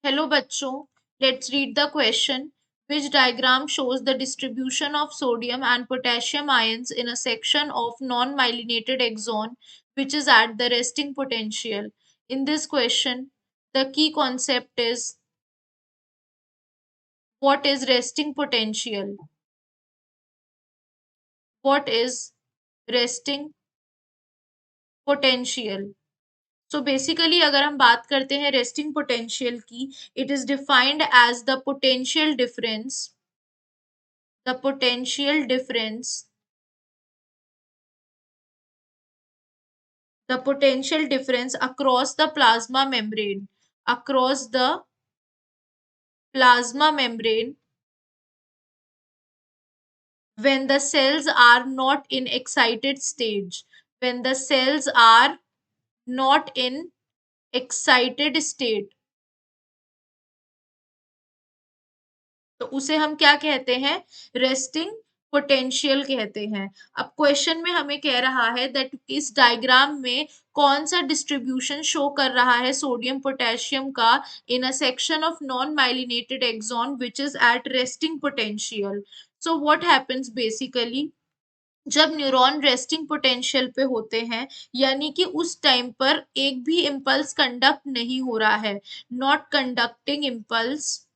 Hello bachcho, let's read the question. Which diagram shows the distribution of sodium and potassium ions in a section of non-myelinated axon which is at the resting potential? In this question, the key concept is what is resting potential? What is resting potential? So basically अगर हम बात करते हैं resting potential की, it is defined as the potential difference across the plasma membrane when the cells are not in excited stage, when the cells are not in excited state, तो उसे हम क्या कहते हैं? रेस्टिंग पोटेंशियल कहते हैं। अब क्वेश्चन में हमें कह रहा है दैट इस डायग्राम में कौन सा डिस्ट्रीब्यूशन शो कर रहा है सोडियम पोटेशियम का in a section of non myelinated axon which is at resting potential. So what happens basically, जब न्यूरॉन रेस्टिंग पोटेंशियल पे होते हैं, यानी कि उस टाइम पर एक भी इम्पल्स कंडक्ट नहीं हो रहा है, not conducting impulse,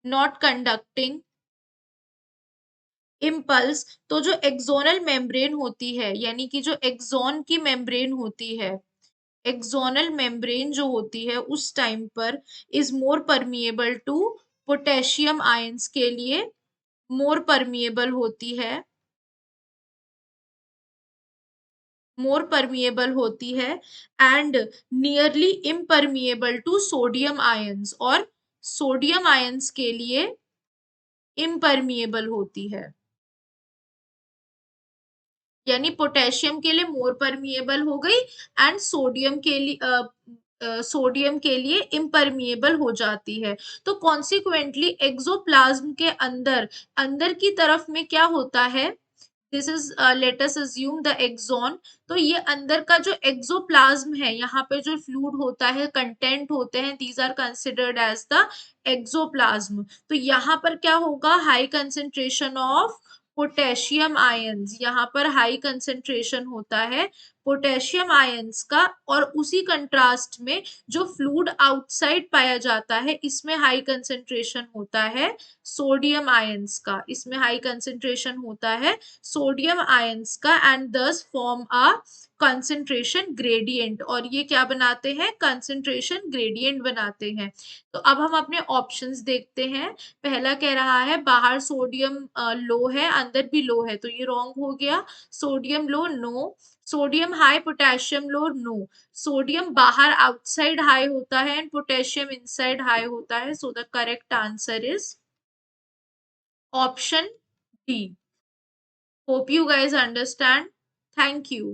not conducting impulse, तो जो एक्सोनल मेम्ब्रेन होती है, यानी कि जो एक्सोन की मेम्ब्रेन होती है, एक्सोनल मेम्ब्रेन जो होती है उस टाइम पर is more permeable to potassium ions के लिए, मोर परमिएबल होती है, मोर परमिएबल होती है and nearly impermeable to sodium ions, और सोडियम आयंस के लिए इम्परमिएबल होती है। यानी पोटेशियम के लिए मोर परमिएबल हो गई एंड सोडियम के लिए इम्परमिएबल हो जाती है। तो कॉन्सिक्वेंटली एक्सोप्लाज्म के अंदर अंदर की तरफ में क्या होता है, this is let us assume the axon. तो ये अंदर का जो एक्सोप्लाज्म है, यहाँ पे जो फ्लूइड होता है, कंटेंट होते हैं, these are considered as the axoplasm. तो यहाँ पर क्या होगा, high concentration of potassium ions, यहाँ पर हाई कंसेंट्रेशन होता है पोटेशियम आयंस का, और उसी कंट्रास्ट में जो फ्लूइड आउटसाइड पाया जाता है इसमें हाई कंसेंट्रेशन होता है सोडियम आयंस का, इसमें हाई कंसेंट्रेशन होता है सोडियम आयंस का एंड दस फॉर्म अ कंसंट्रेशन ग्रेडियंट, और ये क्या बनाते हैं, कंसंट्रेशन ग्रेडियंट बनाते हैं। तो अब हम अपने ऑप्शंस देखते हैं। पहला कह रहा है बाहर सोडियम लो है, अंदर भी लो है, तो ये रॉन्ग हो गया। सोडियम लो, नो। सोडियम हाई, पोटेशियम लो, नो। सोडियम बाहर आउटसाइड हाई होता है एंड पोटेशियम इनसाइड हाई होता है, so the correct answer is option D. Hope you guys understand. Thank you.